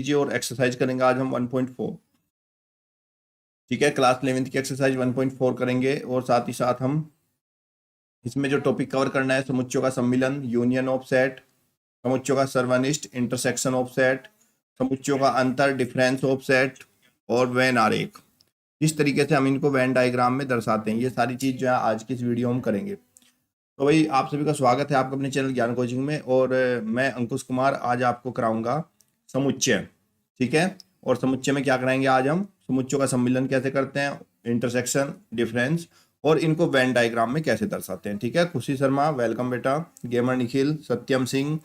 कीजिए और एक्सरसाइज करेंगे आज हम 1.4। ठीक है, क्लास 11th की एक्सरसाइज 1.4 करेंगे और साथ ही साथ हम इसमें जो टॉपिक कवर करना है, समुच्चयों का सम्मिलन, यूनियन ऑफ सेट, समुच्चयों का सर्वनिष्ठ, इंटरसेक्शन ऑफ सेट, समुच्चयों का अंतर, डिफरेंस ऑफ सेट और वेन आरेख। इस तरीके से हम इनको वेन डायग्राम में दर्शाते हैं। ये सारी चीज जो है आज की इस वीडियो में हम करेंगे। तो भाई आप सभी का स्वागत है आपका अपने चैनल ज्ञान कोचिंग में। और मैं अंकुश कुमार आज आपको कराऊंगा समुच्चय। ठीक है, और समुच्चय में क्या कराएंगे आज हम? समुच्चयों का सम्मिलन कैसे करते हैं, इंटरसेक्शन, डिफरेंस और इनको वेन डायग्राम में कैसे दर्शाते हैं। ठीक है, खुशी शर्मा वेलकम बेटा, gamer Nikhil, Satyam Singh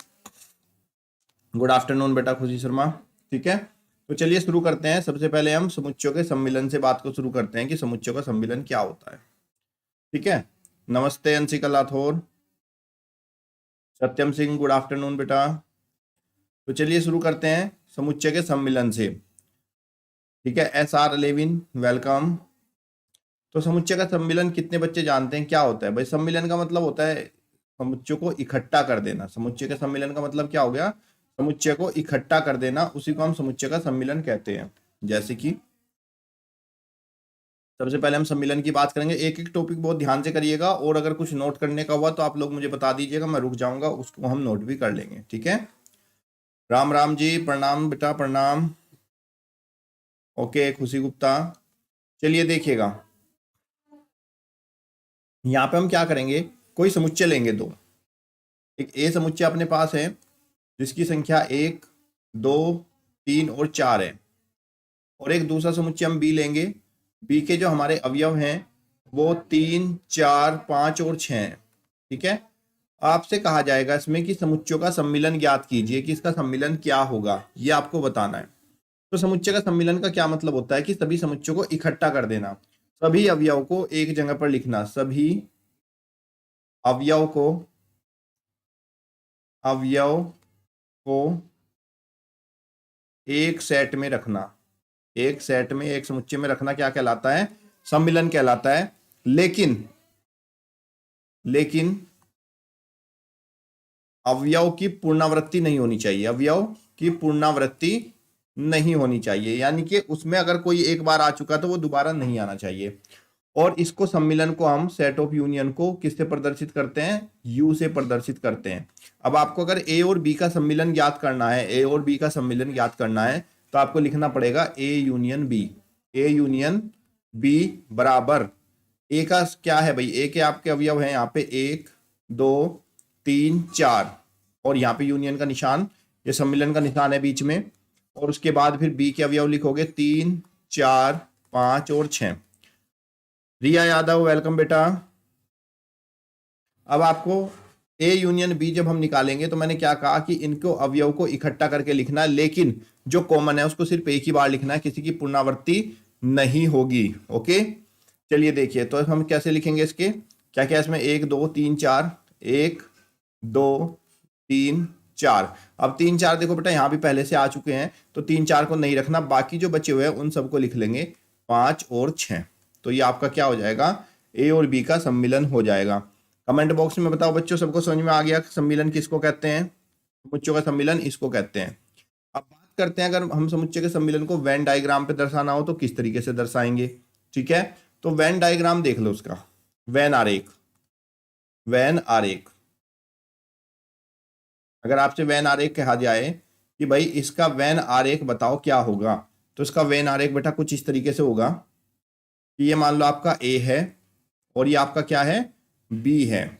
good afternoon बेटा, खुशी शर्मा। ठीक है, तो चलिए शुरू करते हैं। सबसे पहले हम समुच्चयों के सम्मिलन से बात को शुरू करते हैं कि समुच्चयों का सम्मिलन क्या होता है। ठीक है, नमस्ते अंशिका लाथोर, सत्यम सिंह गुड आफ्टरनून बेटा। तो चलिए शुरू करते हैं समुच्चय के सम्मिलन से। ठीक है, SR लेविन वेलकम। तो समुच्चय का सम्मिलन कितने बच्चे जानते हैं क्या होता है? भाई सम्मिलन का मतलब होता है समुच्चय को इकट्ठा कर देना। समुच्चय के सम्मिलन का मतलब क्या हो गया? समुच्चय को इकट्ठा कर देना, उसी को हम समुच्चय का सम्मिलन कहते हैं। जैसे कि सबसे पहले हम सम्मिलन की बात करेंगे। एक एक टॉपिक बहुत ध्यान से करिएगा और अगर कुछ नोट करने का हुआ तो आप लोग मुझे बता दीजिएगा, मैं रुक जाऊंगा, उसको हम नोट भी कर लेंगे। ठीक है, राम राम जी, प्रणाम बेटा, प्रणाम। ओके, खुशी गुप्ता। चलिए देखिएगा, यहाँ पे हम क्या करेंगे, कोई समुच्चय लेंगे दो। एक ए समुच्चय अपने पास है जिसकी संख्या 1, 2, 3 और 4 है, और एक दूसरा समुच्चय हम बी लेंगे। बी के जो हमारे अवयव हैं वो 3, 4, 5 और 6 हैं। ठीक है, आपसे कहा जाएगा इसमें कि समुच्चयों का सम्मिलन ज्ञात कीजिए कि इसका सम्मिलन क्या होगा, ये आपको बताना है। तो समुच्चय का सम्मिलन का क्या मतलब होता है कि सभी समुच्चयों को इकट्ठा कर देना, सभी अवयव को एक जगह पर लिखना, सभी अवयव को एक सेट में रखना। एक सेट में, एक समुच्चय में रखना क्या कहलाता है? सम्मिलन कहलाता है। लेकिन अवयव की पुनरावृत्ति नहीं होनी चाहिए। अवयव की पुनरावृत्ति नहीं होनी चाहिए, यानी कि उसमें अगर कोई एक बार आ चुका तो वो दोबारा नहीं आना चाहिए। और इसको सम्मिलन को हम सेट ऑफ यूनियन को किससे प्रदर्शित करते हैं? यू से प्रदर्शित करते हैं। अब आपको अगर ए और बी का सम्मिलन ज्ञात करना है, ए और बी का सम्मिलन ज्ञात करना है तो आपको लिखना पड़ेगा A union B. A union B बराबर ए का क्या है भाई? ए के आपके अवयव हैं यहाँ पे 1, 2, 3, 4 और यहाँ पे यूनियन का निशान, ये सम्मिलन का निशान है बीच में। और उसके बाद फिर बी के अवयव लिखोगे 3, 4, 5 और 6। रिया यादव वेलकम बेटा। अब आपको ए यूनियन बी जब हम निकालेंगे तो मैंने क्या कहा कि इनको अवयव को इकट्ठा करके लिखना है, लेकिन जो कॉमन है उसको सिर्फ एक ही बार लिखना है, किसी की पुनरावृत्ति नहीं होगी। ओके, चलिए देखिए, तो हम कैसे लिखेंगे इसके, क्या क्या इसमें 1, 2, 3, 4, 1, 2, 3, 4। अब 3, 4 देखो बेटा यहाँ भी पहले से आ चुके हैं तो 3, 4 को नहीं रखना, बाकी जो बचे हुए हैं उन सबको लिख लेंगे 5 और 6। तो ये आपका क्या हो जाएगा? ए और बी का सम्मिलन हो जाएगा। कमेंट बॉक्स में बताओ बच्चों, सबको समझ में आ गया सम्मिलन किसको कहते हैं? समुच्चयों का सम्मिलन इसको कहते हैं। अब बात करते हैं, अगर हम समुच्चय के सम्मिलन को वेन डायग्राम पे दर्शाना हो तो किस तरीके से दर्शाएंगे। ठीक है, तो वेन डायग्राम देख लो उसका, वेन आरेख। वेन आरेख, अगर आपसे वेन आरेख कहा जाए कि भाई इसका वेन आरेख बताओ क्या होगा, तो इसका वेन आरेख बेटा कुछ इस तरीके से होगा कि ये मान लो आपका ए है और ये आपका क्या है? बी है।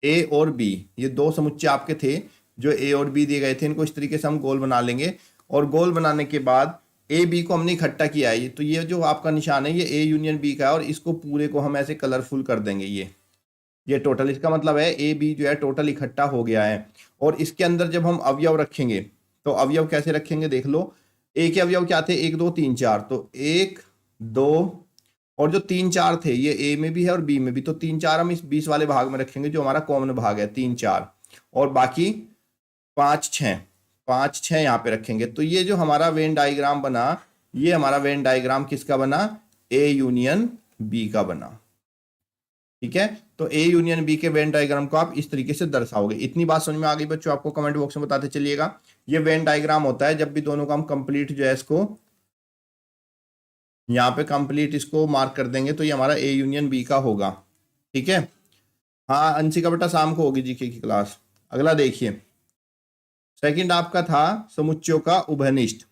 ए और बी ये दो समुच्चय आपके थे जो ए और बी दिए गए थे, इनको इस तरीके से हम गोल बना लेंगे। और गोल बनाने के बाद ए बी को हमने इकट्ठा किया है, तो ये जो आपका निशान है ये ए यूनियन बी का है, और इसको पूरे को हम ऐसे कलरफुल कर देंगे। ये टोटल, इसका मतलब है ए बी जो है टोटल इकट्ठा हो गया है। और इसके अंदर जब हम अवयव रखेंगे तो अवयव कैसे रखेंगे देख लो। ए के अवयव क्या थे? 1, 2, 3, 4। तो 1, 2 और जो 3, 4 थे ये ए में भी है और बी में भी, तो 3, 4 हम इस 20 वाले भाग में रखेंगे जो हमारा कॉमन भाग है 3, 4, और बाकी 5, 6 यहाँ पे रखेंगे। तो ये जो हमारा वेन डायग्राम बना, ये हमारा वेन डायग्राम किसका बना? ए यूनियन बी का बना। ठीक है, तो ए यूनियन बी के वेन डायग्राम को आप इस तरीके से दर्शाओगे। इतनी बात समझ में आ गई बच्चों आपको? कमेंट बॉक्स में बताते चलिएगा। ये वेन डायग्राम होता है जब भी दोनों का हम कंप्लीट जो है इसको यहाँ पे कंप्लीट इसको मार्क कर देंगे तो ये हमारा ए यूनियन बी का होगा। ठीक है। हाँ अंशी का बेटा शाम को होगी जीके की क्लास। अगला देखिए, सेकंड आपका था समुच्चयों का उभयनिष्ठ।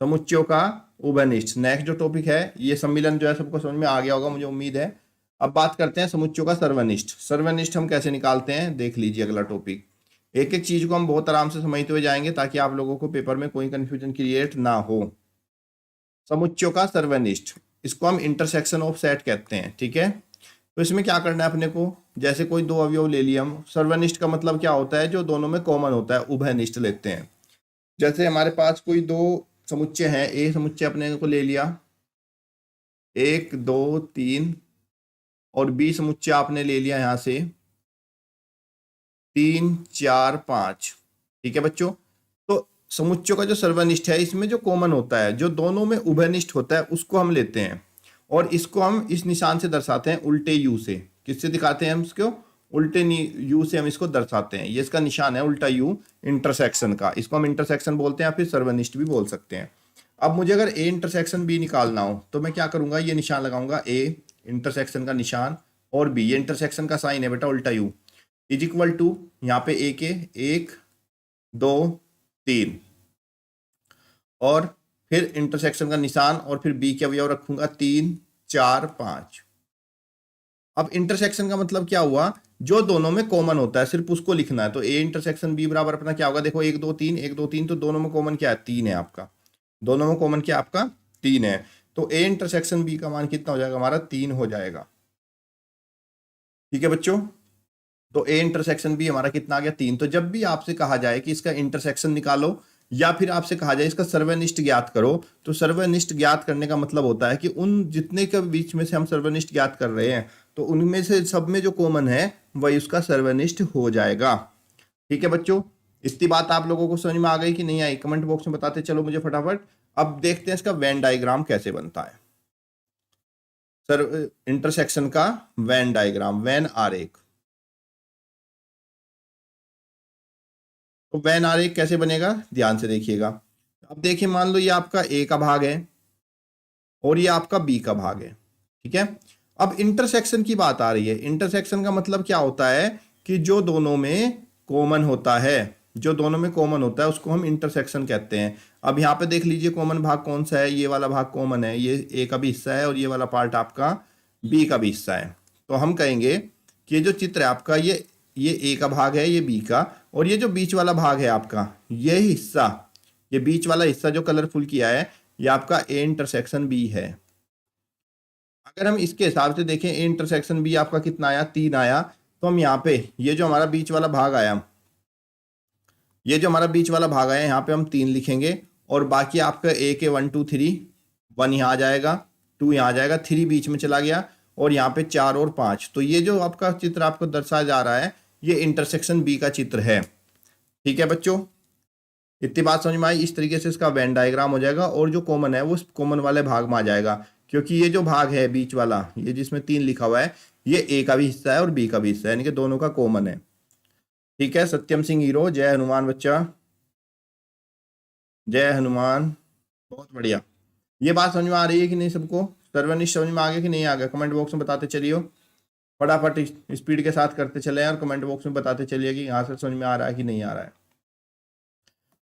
समुच्चयों का उभयनिष्ठ नेक्स्ट जो टॉपिक है, ये सम्मिलन जो है सबको समझ में आ गया होगा मुझे उम्मीद है। अब बात करते हैं समुच्चयों का सर्वनिष्ठ। सर्वनिष्ठ हम कैसे निकालते हैं देख लीजिए अगला टॉपिक। एक एक चीज को हम बहुत आराम से समझते हुए जाएंगे ताकि आप लोगों को पेपर में कोई कंफ्यूजन क्रिएट ना हो। समुच्चयों का सर्वनिष्ठ, इसको हम इंटरसेक्शन ऑफ सेट कहते हैं। ठीक है। तो इसमें क्या करना है अपने को, जैसे कोई दो अवयव ले लिया हम। सर्वनिष्ठ का मतलब क्या होता है, जो दोनों में कॉमन होता है। उभयनिष्ठ लेते हैं, जैसे हमारे पास कोई दो समुच्चय है, ए समुच्चय अपने को ले लिया 1 2 3 और बी समुच्चय आपने ले लिया यहां से 3 4 5। ठीक है बच्चों। तो समुच्चयों का जो सर्वनिष्ठ है इसमें जो कॉमन होता है, जो दोनों में उभयनिष्ठ होता है, उसको हम लेते हैं और इसको हम इस निशान से दर्शाते हैं, उल्टे यू से। किससे दिखाते हैं हम इसको, उल्टे यू से हम इसको दर्शाते हैं। ये इसका निशान है उल्टा यू इंटरसेक्शन का, इसको हम इंटरसेक्शन बोलते हैं या फिर सर्वनिष्ठ भी बोल सकते हैं। अब मुझे अगर ए इंटरसेक्शन बी निकालना हो तो मैं क्या करूंगा, ये निशान लगाऊंगा ए इंटरसेक्शन का निशान और बी, ये इंटरसेक्शन का साइन है बेटा उल्टा यू, इज इक्वल टू यहाँ पे ए के 1 2 3 और फिर इंटरसेक्शन का निशान और फिर बी के अवयव रखूंगा 3 4 5। अब इंटरसेक्शन का मतलब क्या हुआ, जो दोनों में कॉमन होता है सिर्फ उसको लिखना है। तो ए इंटरसेक्शन बी बराबर अपना क्या होगा, देखो 1 2 3 1 2 3, तो दोनों में कॉमन क्या है 3 है आपका, दोनों में कॉमन क्या आपका 3 है। तो ए इंटरसेक्शन बी का मान कितना हो जाएगा हमारा 3 हो जाएगा। ठीक है बच्चों। तो ए इंटरसेक्शन बी हमारा कितना आ गया 3। तो जब भी आपसे कहा जाए कि इसका इंटरसेक्शन निकालो या फिर आपसे कहा जाए इसका सर्वनिष्ठ ज्ञात करो, तो सर्वनिष्ठ ज्ञात करने का मतलब होता है कि उन जितने के बीच में से हम सर्वनिष्ठ ज्ञात कर रहे हैं तो उनमें से सब में जो कॉमन है वही उसका सर्वनिष्ठ हो जाएगा। ठीक है बच्चों। इतनी बात आप लोगों को समझ में आ गई कि नहीं आई, कमेंट बॉक्स में बताते चलो मुझे फटाफट। अब देखते हैं इसका वेन डायग्राम कैसे बनता है। सर इंटरसेक्शन का वेन डायग्राम, वेन आरेख। तो वेन आरेख कैसे बनेगा ध्यान से देखिएगा। अब देखिए मान लो ये आपका ए का भाग है और ये आपका बी का भाग है। ठीक है। अब इंटरसेक्शन की बात आ रही है। इंटरसेक्शन का मतलब क्या होता है कि जो दोनों में कॉमन होता है, जो दोनों में कॉमन होता है उसको हम इंटरसेक्शन कहते हैं। अब यहाँ पे देख लीजिए कॉमन भाग कौन सा है, ये वाला भाग कॉमन है, ये ए का भी हिस्सा है और ये वाला पार्ट आपका बी का भी हिस्सा है। तो हम कहेंगे कि ये जो चित्र है आपका, ये ए का भाग है, ये बी का, और ये जो बीच वाला भाग है आपका, ये हिस्सा, ये बीच वाला हिस्सा जो कलरफुल किया है, ये आपका ए इंटरसेक्शन बी है। अगर हम इसके हिसाब से देखें ए इंटरसेक्शन बी आपका कितना आया 3 आया, तो हम यहाँ पे ये जो हमारा बीच वाला भाग आया, ये जो हमारा बीच वाला भाग आया यहाँ पे हम 3 लिखेंगे और बाकी आपका ए के 1 2 3, 1 यहाँ आ जाएगा, 2 यहाँ आ जाएगा, 3 बीच में चला गया और यहाँ पे 4 और 5। तो ये जो आपका चित्र आपको दर्शाया जा रहा है ये इंटरसेक्शन बी का चित्र है। ठीक है बच्चों। इतनी बात समझ में आई। इस तरीके से इसका वेन डायग्राम हो जाएगा और जो कॉमन है वो उस कॉमन वाले भाग में आ जाएगा, क्योंकि ये जो भाग है बीच वाला, ये जिसमें 3 लिखा हुआ है, ये ए का भी हिस्सा है और बी का भी हिस्सा है, यानी कि दोनों का कॉमन है। ठीक है। सत्यम सिंह हीरो, जय हनुमान बच्चा, जय हनुमान। बहुत बढ़िया। ये बात समझ में आ रही है कि नहीं सबको, सर्वनिष्ठ समझ में आ गया कि नहीं आ गया, कमेंट बॉक्स में बताते चलिए। फटाफट स्पीड के साथ करते चले और कमेंट बॉक्स में बताते चलिए कि यहाँ से समझ में आ रहा है कि नहीं आ रहा है।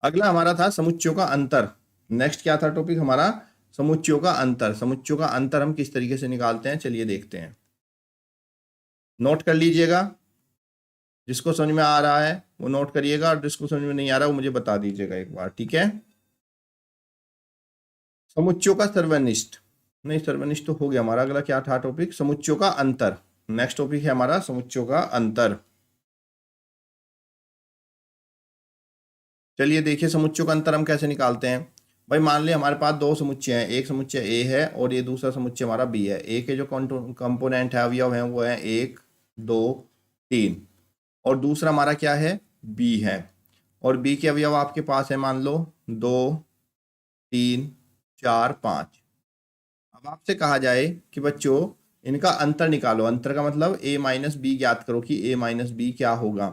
अगला हमारा था समुच्चयों का अंतर। नेक्स्ट क्या था टॉपिक हमारा, समुच्चयों का अंतर। समुच्चयों का अंतर हम किस तरीके से निकालते हैं चलिए देखते हैं। नोट कर लीजिएगा, जिसको समझ में आ रहा है वो नोट करिएगा और जिसको समझ में नहीं आ रहा वो मुझे बता दीजिएगा एक बार। ठीक है। समुच्चयों का सर्वनिष्ठ, नहीं सर्वनिष्ठ तो हो गया हमारा। अगला क्या था टॉपिक, समुच्चयों का अंतर। नेक्स्ट टॉपिक है हमारा समुच्चयों का अंतर। चलिए देखिए समुच्चयों का अंतर हम कैसे निकालते हैं। भाई मान लिया हमारे पास दो समुच्चय हैं, एक समुच्चय ए है और ये दूसरा समुच्चय हमारा बी है। ए के जो कंपोनेंट है अवयव है वो है 1 2 3 और दूसरा हमारा क्या है बी है। और बी के अवयव आपके पास है मान लो 2 3 4 5। अब आपसे कहा जाए कि बच्चों इनका अंतर निकालो, अंतर का मतलब a माइनस बी ज्ञात करो कि a माइनस बी क्या होगा।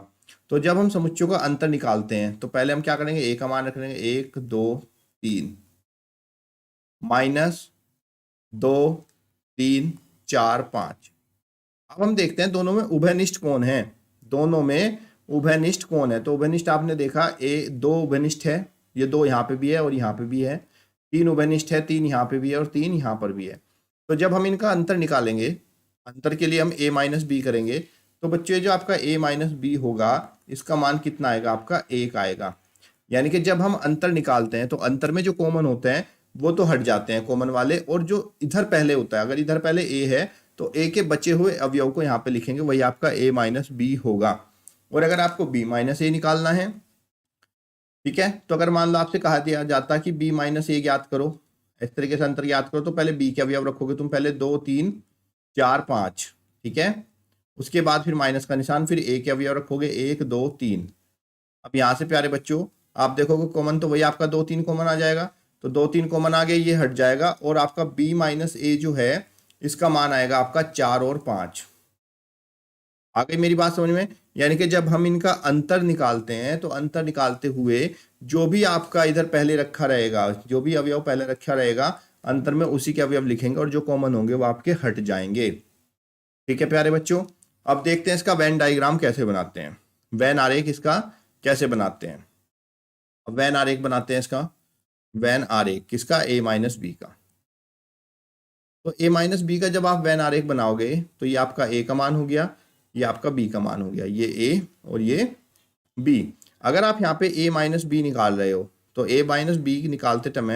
तो जब हम समुच्चयों का अंतर निकालते हैं तो पहले हम क्या करेंगे, ए का मान रख लेंगे 1 2 3 माइनस 2 3 4 5। अब हम देखते हैं दोनों में उभयनिष्ठ कौन है। दोनों में उभयनिष्ठ कौन है, तो उभयनिष्ठ आपने देखा दो उभयनिष्ठ है, ये दो यहाँ पे भी है और यहाँ पे भी है। 3 उभयनिष्ठ है, 3 यहाँ पे भी है और 3 यहाँ पर भी है। तो जब हम इनका अंतर निकालेंगे, अंतर के लिए हम a माइनस बी करेंगे, तो बच्चों जो आपका a माइनस बी होगा इसका मान कितना आएगा, आपका 1 आएगा। यानी कि जब हम अंतर निकालते हैं तो अंतर में जो कॉमन होते हैं वो तो हट जाते हैं कॉमन वाले, और जो इधर पहले होता है, अगर इधर पहले a है तो a के बचे हुए अवयव को यहाँ पे लिखेंगे, वही आपका a माइनस बी होगा। और अगर आपको b माइनस ए निकालना है, ठीक है, तो अगर मान लो आपसे कहा दिया जाता कि b माइनस ए ज्ञात करो, इस तरीके से अंतर ज्ञात करो, तो पहले b के अवयव रखोगे तुम, पहले 2 3 4 5, ठीक है, उसके बाद फिर माइनस का निशान, फिर a के अवयव रखोगे 1 2 3। अब यहाँ से प्यारे बच्चों आप देखोगे कॉमन तो वही आपका 2 3 कॉमन आ जाएगा, तो 2 3 कॉमन आ गया, ये हट जाएगा, और आपका b माइनस ए जो है इसका मान आएगा आपका 4 और 5। आ गई मेरी बात समझ में। यानी कि जब हम इनका अंतर निकालते हैं तो अंतर निकालते हुए जो भी आपका इधर पहले रखा रहेगा, जो भी अवयव पहले रखा रहेगा अंतर में उसी के अवयव लिखेंगे, और जो कॉमन होंगे वो आपके हट जाएंगे। ठीक है प्यारे बच्चों, अब देखते हैं इसका वेन डायग्राम कैसे बनाते हैं, वेन आरेख इसका कैसे बनाते हैं। अब वेन आरेख बनाते हैं इसका, वेन आरेख किसका, a माइनस बी का। तो a माइनस बी का जब आप वेन आरेख बनाओगे तो ये आपका a का मान हो गया, ये आपका b का मान हो गया, ये a और ये b। अगर आप यहाँ पे a माइनस बी निकाल रहे हो तो a माइनस बी निकालते टाइम,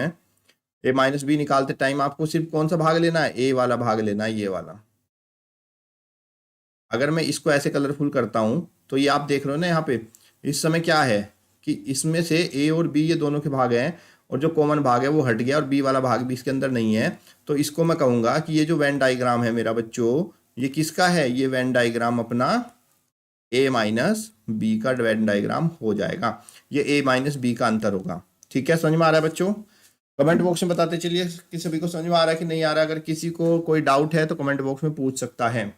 a माइनस बी निकालते टाइम आपको सिर्फ कौन सा भाग लेना है, a वाला भाग लेना है, ये वाला। अगर मैं इसको ऐसे कलरफुल करता हूं तो ये आप देख रहे हो ना, यहाँ पे इस समय क्या है कि इसमें से a और b ये दोनों के भाग हैं, और जो कॉमन भाग है वो हट गया, और b वाला भाग भी इसके अंदर नहीं है। तो इसको मैं कहूंगा कि ये जो वेन डायग्राम है मेरा बच्चों, ये किसका है, ये वेन डायग्राम अपना a माइनस बी का वेन डायग्राम हो जाएगा। ये a माइनस बी का अंतर होगा। ठीक है, समझ में आ रहा है बच्चों? कमेंट बॉक्स में बताते चलिए कि सभी को समझ में आ रहा है कि नहीं आ रहा है। अगर किसी को कोई डाउट है तो कमेंट बॉक्स में पूछ सकता है।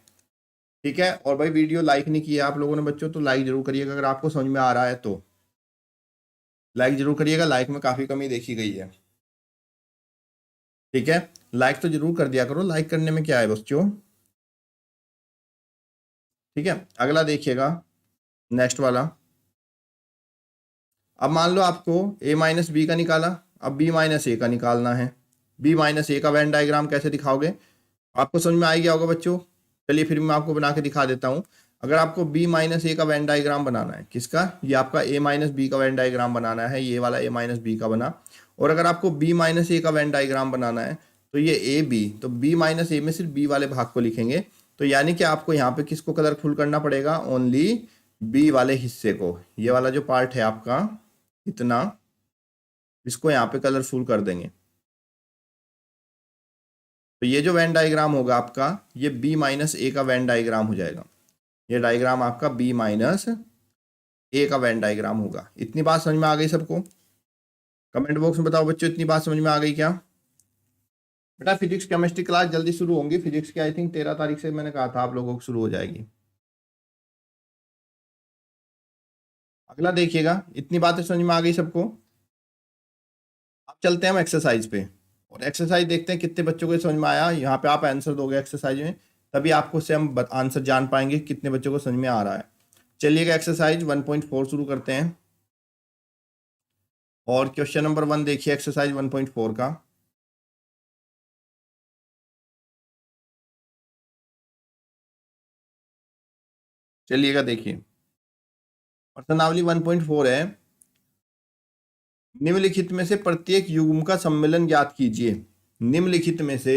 ठीक है, और भाई वीडियो लाइक नहीं किया आप लोगों ने बच्चों, तो लाइक जरूर करिएगा। अगर आपको समझ में आ रहा है तो लाइक जरूर करिएगा, लाइक में काफी कमी देखी गई है। ठीक है, लाइक तो जरूर कर दिया करो, लाइक करने में क्या है बच्चों। ठीक है, अगला देखिएगा, नेक्स्ट वाला। अब मान लो आपको a माइनस बी का निकाला, अब b माइनस ए का निकालना है। b माइनस ए का वेन डायग्राम कैसे दिखाओगे, आपको समझ में आ गया होगा बच्चों। चलिए फिर मैं आपको बना के दिखा देता हूं। अगर आपको b माइनस ए का वेन डायग्राम बनाना है, किसका, ये आपका a माइनस बी का वेन डायग्राम बनाना है, ये वाला a माइनस बी का बना। और अगर आपको b माइनस ए का वेन डायग्राम बनाना है तो ये ए बी, तो b माइनस ए में सिर्फ b वाले भाग को लिखेंगे। तो यानी कि आपको यहाँ पे किसको कलरफुल करना पड़ेगा, ओनली b वाले हिस्से को। ये वाला जो पार्ट है आपका इतना, इसको यहाँ पे कलरफुल कर देंगे। तो ये जो वेन डायग्राम होगा आपका, ये b माइनस ए का वेन डायग्राम हो जाएगा। ये डायग्राम आपका b माइनस ए का वेन डायग्राम होगा। इतनी बात समझ में आ गई सबको? कमेंट बॉक्स में बताओ बच्चों, इतनी बात समझ में आ गई क्या? बेटा फिजिक्स केमिस्ट्री क्लास जल्दी शुरू होंगी। फिजिक्स की आई थिंक 13 तारीख से मैंने कहा था आप लोगों को शुरू हो जाएगी। अगला देखिएगा, इतनी बातें समझ में आ गई सबको? अब चलते हैं हम एक्सरसाइज पे, और एक्सरसाइज देखते हैं कितने बच्चों को समझ में आया। यहाँ पे आप आंसर दोगे एक्सरसाइज में, तभी आपको से हम आंसर जान पाएंगे कितने बच्चों को समझ में आ रहा है। चलिएगा एक्सरसाइज 1.4 शुरू करते हैं, और क्वेश्चन नंबर 1 देखिए एक्सरसाइज 1.4 का। चलिएगा देखिए, प्रश्नावली 1.4 है, निम्नलिखित में से प्रत्येक युग्म का सम्मिलन ज्ञात कीजिए। निम्नलिखित में से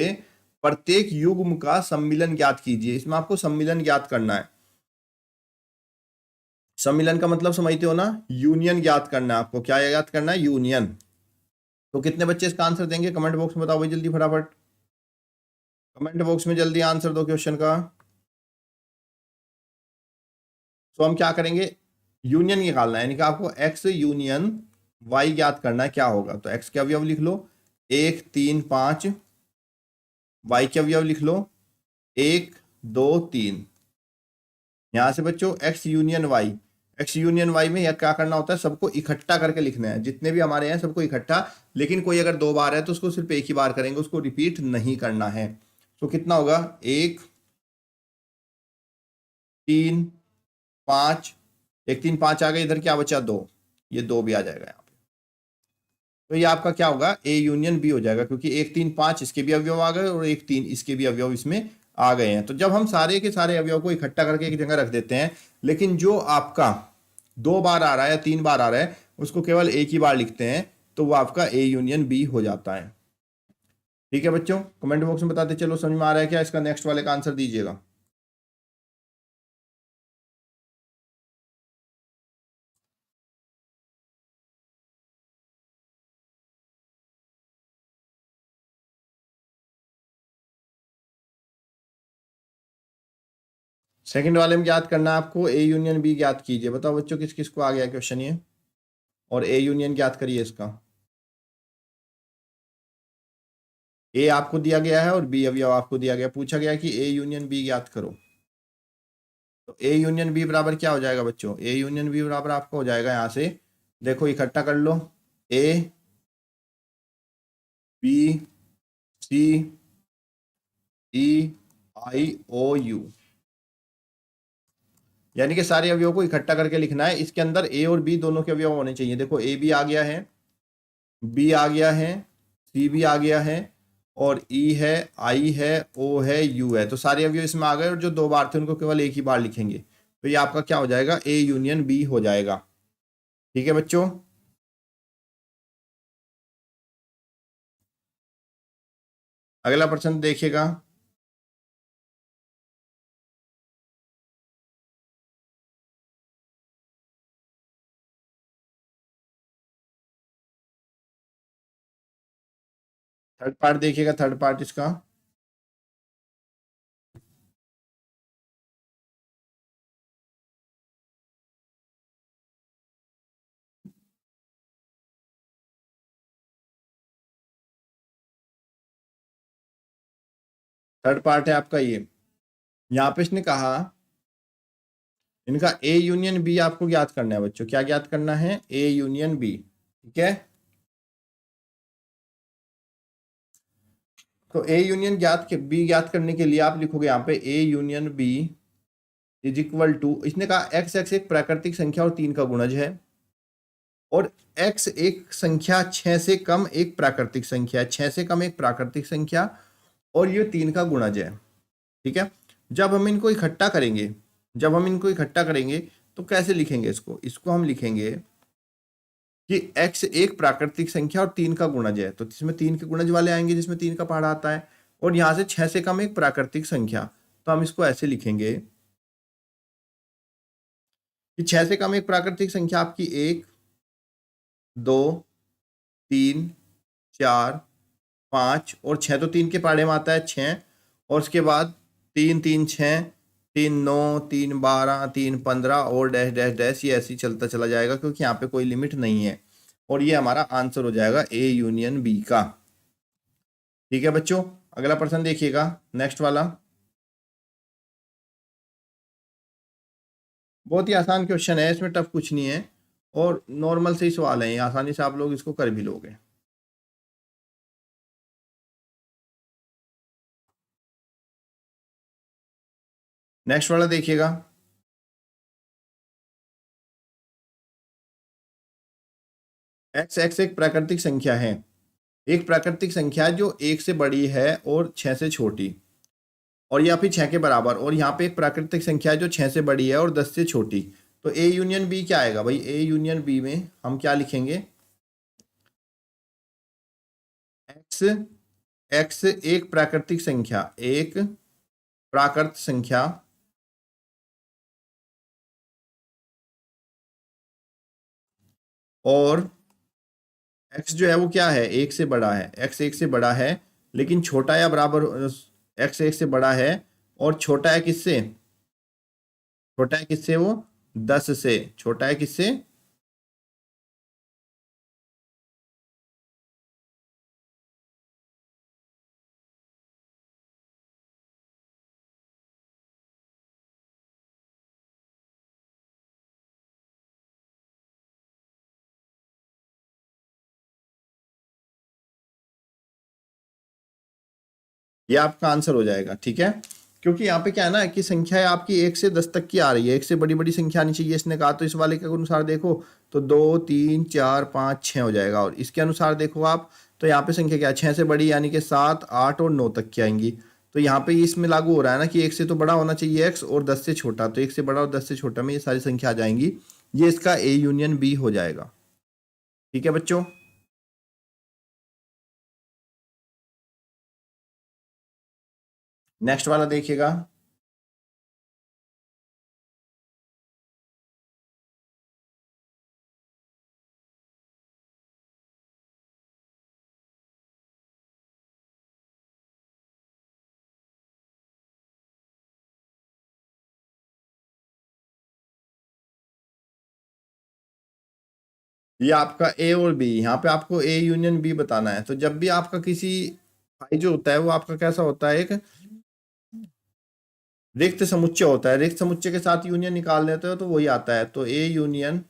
प्रत्येक युग्म का सम्मिलन ज्ञात कीजिए। इसमें आपको सम्मिलन ज्ञात करना है। सम्मिलन का मतलब समझते हो ना, यूनियन ज्ञात करना है आपको। क्या ज्ञात करना है, यूनियन। तो कितने बच्चे इसका आंसर देंगे कमेंट बॉक्स में बताओ भाई, जल्दी फटाफट कमेंट बॉक्स में जल्दी आंसर दो क्वेश्चन का। तो हम क्या करेंगे, यूनियन निकालना है, यानी कि आपको x यूनियन y ज्ञात करना है। क्या होगा, तो x के अवयव लिख लो 1 3 5, y के अवयव लिख लो 1 2 3। यहां से बच्चों x union y, X union Y में या क्या करना होता है, सबको इकट्ठा करके लिखना है, जितने भी हमारे हैं सबको इकट्ठा। लेकिन कोई अगर 2 बार है तो उसको सिर्फ एक ही बार करेंगे, उसको रिपीट नहीं करना है। तो कितना होगा, 1 3 5, 1 3 5 आ गए, इधर क्या बचा 2, ये 2 भी आ जाएगा यहाँ पे। तो ये आपका क्या होगा, ए यूनियन बी हो जाएगा, क्योंकि 1 3 5 इसके भी अवयव आ गए और 1 3 इसके भी अवयव इसमें आ गए हैं। तो जब हम सारे के सारे अवयव को इकट्ठा करके एक जगह रख देते हैं, लेकिन जो आपका 2 बार आ रहा है या 3 बार आ रहा है उसको केवल एक ही बार लिखते हैं, तो वो आपका ए यूनियन बी हो जाता है। ठीक है बच्चों, कमेंट बॉक्स में बताते चलो समझ में आ रहा है क्या, इसका नेक्स्ट वाले का आंसर दीजिएगा। सेकंड वाले में याद करना है आपको, ए यूनियन बी ज्ञात कीजिए। बताओ बच्चों किस किस को आ गया क्वेश्चन ये, और ए यूनियन ज्ञात करिए इसका। ए आपको दिया गया है और बी अवयव आपको दिया गया, पूछा गया कि ए यूनियन बी ज्ञात करो। तो ए यूनियन बी बराबर क्या हो जाएगा बच्चों, ए यूनियन बी बराबर आपका हो जाएगा, यहां से देखो इकट्ठा कर लो, A B C E I O you, यानी कि सारे अवयवों को इकट्ठा करके लिखना है। इसके अंदर ए और बी दोनों के अवयव होने चाहिए। देखो ए भी आ गया है, बी आ गया है, सी भी आ गया है, और ई है, आई है, ओ है, यू है। तो सारे अवयव इसमें आ गए, और जो 2 बार थे उनको केवल एक ही बार लिखेंगे। तो ये आपका क्या हो जाएगा, ए यूनियन बी हो जाएगा। ठीक है बच्चों, अगला प्रश्न देखिएगा। थर्ड पार्ट देखिएगा, थर्ड पार्ट इसका। थर्ड पार्ट है आपका ये। यहाँ पे इसने कहा इनका ए यूनियन बी आपको ज्ञात करना है बच्चों। क्या ज्ञात करना है, ए यूनियन बी। ठीक है, तो ए यूनियन बी ज्ञात करने के लिए आप लिखोगे यहाँ पे A union B is equal to, इसने कहा एक्स एक्स एक प्राकृतिक संख्या और 3 का गुणज है, और एक्स एक संख्या 6 से कम एक प्राकृतिक संख्या है, 6 से कम एक प्राकृतिक संख्या, और ये 3 का गुणज है। ठीक है, जब हम इनको इकट्ठा करेंगे, जब हम इनको इकट्ठा करेंगे तो कैसे लिखेंगे इसको, इसको हम लिखेंगे कि x एक प्राकृतिक संख्या और 3 का गुणज है, तो इसमें 3 के गुणज वाले आएंगे जिसमें 3 का पहाड़ा आता है, और यहां से 6 से कम एक प्राकृतिक संख्या, तो हम इसको ऐसे लिखेंगे कि 6 से कम एक प्राकृतिक संख्या आपकी 1 2 3 4 5, और 6 तो 3 के पहाड़े में आता है 6, और उसके बाद 3 3 6, 3 9, 3 12, 3 15, और डैश डैश डैश, ये ऐसे ही चलता चला जाएगा, क्योंकि यहाँ पे कोई लिमिट नहीं है, और ये हमारा आंसर हो जाएगा ए यूनियन बी का। ठीक है बच्चों, अगला प्रश्न देखिएगा, नेक्स्ट वाला। बहुत ही आसान क्वेश्चन है, इसमें टफ कुछ नहीं है, और नॉर्मल से ही सवाल है, आसानी से आप लोग इसको कर भी लोगे। नेक्स्ट वाला देखिएगा। एक्स एक्स एक प्राकृतिक संख्या है, एक प्राकृतिक संख्या जो 1 से बड़ी है और 6 से छोटी, और या फिर 6 के बराबर, और यहाँ पे एक प्राकृतिक संख्या है जो 6 से बड़ी है और 10 से छोटी। तो ए यूनियन बी क्या आएगा भाई, ए यूनियन बी में हम क्या लिखेंगे, एक्स एक्स एक प्राकृतिक संख्या, एक प्राकृत संख्या, और एक्स जो है वो क्या है, 1 से बड़ा है, एक्स 1 से बड़ा है, लेकिन छोटा या बराबर, एक्स 1 से बड़ा है और छोटा है किससे, छोटा है किससे वो, 10 से, छोटा है किससे, ये आपका आंसर हो जाएगा। ठीक है, क्योंकि यहाँ पे क्या है ना कि संख्या आपकी 1 से 10 तक की आ रही है, 1 से बड़ी बड़ी संख्या आनी चाहिए इसने कहा। तो इस वाले के अनुसार देखो तो 2 3 4 5 6 हो जाएगा, और इसके अनुसार देखो आप तो यहाँ पे संख्या क्या है 6 से बड़ी, यानी कि 7 8 और 9 तक की आएंगी। तो यहाँ पे इसमें लागू हो रहा है ना कि 1 से तो बड़ा होना चाहिए x और 10 से छोटा, तो 1 से बड़ा और 10 से छोटा में ये सारी संख्या आ जाएंगी। ये इसका A यूनियन B हो जाएगा। ठीक है बच्चों, नेक्स्ट वाला देखिएगा। ये आपका ए और बी, यहाँ पे आपको ए यूनियन बी बताना है। तो जब भी आपका किसी फाई जो होता है वो आपका कैसा होता है, एक रिक्त समुच्चय होता है, रिक्त समुच्चय के साथ यूनियन निकाल लेते हो तो वही आता है। तो ए यूनियन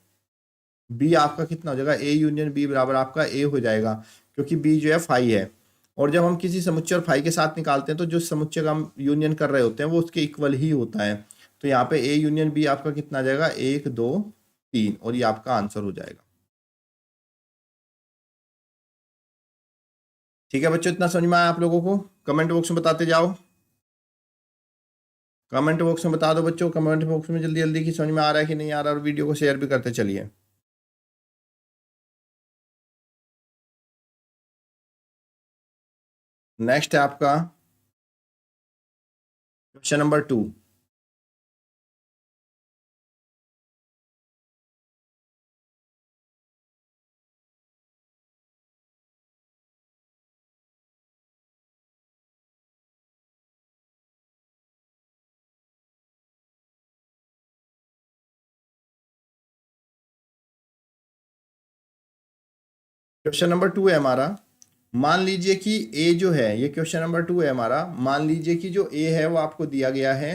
बी आपका कितना हो जाएगा, ए यूनियन बी बराबर आपका ए हो जाएगा, क्योंकि बी जो है फाई है। और जब हम किसी समुच्चय और फाई के साथ निकालते हैं तो जो समुच्चय का हम यूनियन कर रहे होते हैं वो उसके इक्वल ही होता है। तो यहाँ पे ए यूनियन बी आपका कितना आ जाएगा, 1 2 3, और ये आपका आंसर हो जाएगा। ठीक है बच्चों, इतना समझ में आया आप लोगों को? कमेंट बॉक्स में बताते जाओ, कमेंट बॉक्स में बता दो बच्चों, कमेंट बॉक्स में जल्दी जल्दी कि समझ में आ रहा है कि नहीं आ रहा, और वीडियो को शेयर भी करते चलिए। नेक्स्ट है आपका क्वेश्चन नंबर 2। क्वेश्चन नंबर 2 है हमारा। मान लीजिए कि ए जो है, ये क्वेश्चन नंबर 2 है हमारा। मान लीजिए कि जो ए है वो आपको दिया गया है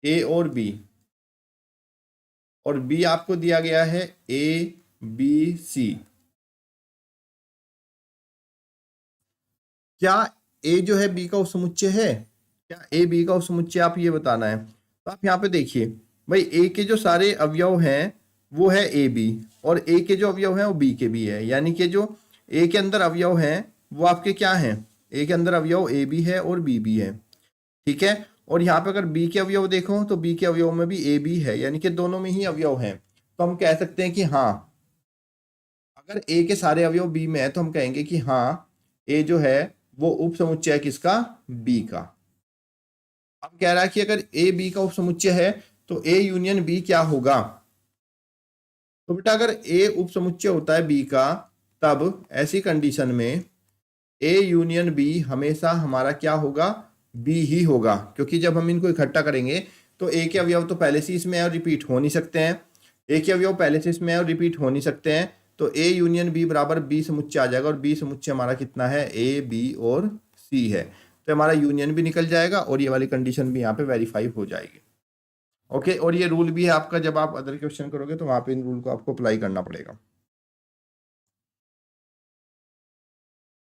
ए और बी, और बी आपको दिया गया है ए बी सी। क्या ए जो है बी का उपसमुच्चय है? क्या ए बी का उपसमुच्चय, आप ये बताना है। तो आप यहाँ पे देखिए भाई, ए के जो सारे अवयव हैं वो है ए बी, और ए के जो अवयव हैं वो बी के भी है। यानी कि जो ए के अंदर अवयव हैं वो आपके क्या हैं, ए के अंदर अवयव ए बी है और बी भी है। ठीक है, और यहाँ पे अगर बी के अवयव देखो तो बी के अवयव में भी ए बी है, यानी कि दोनों में ही अवयव हैं। तो हम कह सकते हैं कि हाँ, अगर ए के सारे अवयव बी में है तो हम कहेंगे कि हाँ ए जो है वो उपसमुच्चय है किसका, बी का। अब कह रहा है कि अगर ए बी का उपसमुच्चय है तो ए यूनियन बी क्या होगा। तो बेटा अगर ए उपसमुच्चय होता है बी का, तब ऐसी कंडीशन में ए यूनियन बी हमेशा हमारा क्या होगा, बी ही होगा। क्योंकि जब हम इनको इकट्ठा करेंगे तो ए के अवयव तो पहले से इसमें है और रिपीट हो नहीं सकते हैं, ए के अवयव पहले से इसमें है और रिपीट हो नहीं सकते हैं। तो ए यूनियन बी बराबर बी समुच्चय आ जाएगा, और बी समुच्चय हमारा कितना है, ए बी और सी है। तो हमारा यूनियन भी निकल जाएगा और ये वाली कंडीशन भी यहाँ पे वेरीफाई हो जाएगी। ओके, और ये रूल भी है आपका, जब आप अदर क्वेश्चन करोगे तो वहां पे इन रूल को आपको अप्लाई करना पड़ेगा।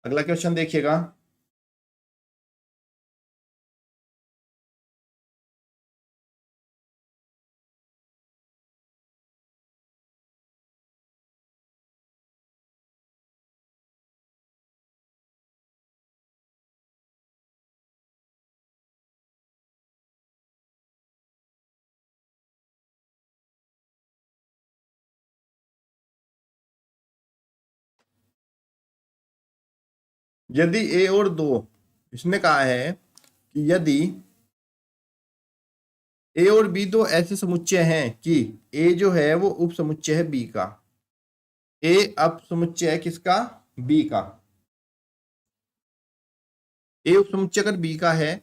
अगला क्वेश्चन देखिएगा। यदि ए और 2, इसने कहा है कि यदि ए और बी दो ऐसे समुच्चय हैं कि ए जो है वो उप समुच्चय है बी का, ए अप समुच्चय है किसका, बी का। ए उप समुच्चय अगर बी का है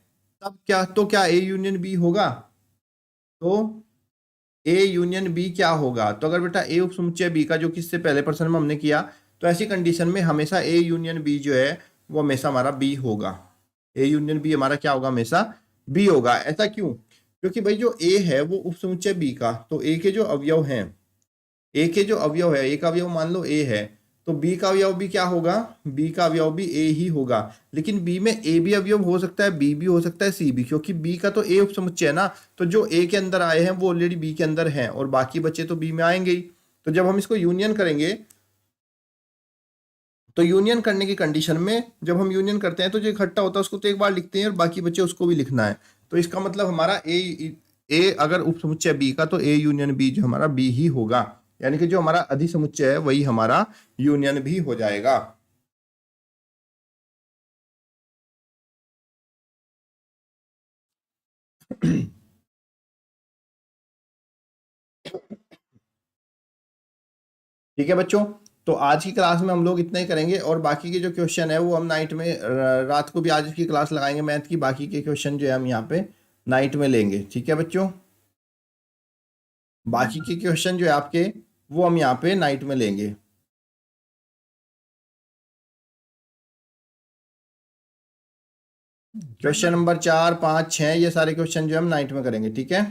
तब क्या, तो क्या ए यूनियन बी होगा। तो ए यूनियन बी क्या होगा, तो अगर बेटा ए उप समुच्चय बी का, जो कि इससे पहले प्रश्न में हमने किया, तो ऐसी कंडीशन में हमेशा ए यूनियन बी जो है वो हमेशा हमारा बी होगा। ए यूनियन बी हमारा क्या होगा, हमेशा बी होगा। ऐसा क्यों, क्योंकि भाई जो ए है वो उप समुच्चय बी का, तो ए के जो अवयव हैं, ए के जो अवयव है, एक अवयव मान लो ए है, तो बी का अवयव भी क्या होगा, बी का अवयव भी ए ही होगा। लेकिन बी में ए भी अवयव हो सकता है, बी भी हो सकता है, सी भी, क्योंकि बी का तो ए उपसमुच्चय है ना। तो जो ए के अंदर आए हैं वो ऑलरेडी बी के अंदर हैं और बाकी बचे तो बी में आएंगे ही। तो जब हम इसको यूनियन करेंगे, तो यूनियन करने की कंडीशन में जब हम यूनियन करते हैं तो जो इकट्ठा होता है उसको तो एक बार लिखते हैं और बाकी बचे उसको भी लिखना है। तो इसका मतलब हमारा ए अगर उपसमुच्चय बी का तो ए यूनियन बी जो हमारा बी ही होगा, यानी कि जो हमारा अधिसमुच्चय है वही हमारा यूनियन भी हो जाएगा। ठीक है बच्चों, तो आज की क्लास में हम लोग इतना ही करेंगे और बाकी के जो क्वेश्चन है वो हम नाइट में रात को भी आज की क्लास लगाएंगे मैथ की। बाकी के क्वेश्चन जो है हम यहाँ पे नाइट में लेंगे। ठीक है बच्चों, बाकी के क्वेश्चन जो है आपके वो हम यहाँ पे नाइट में लेंगे। क्वेश्चन नंबर 4, 5, 6 ये सारे क्वेश्चन जो हम नाइट में करेंगे। ठीक है।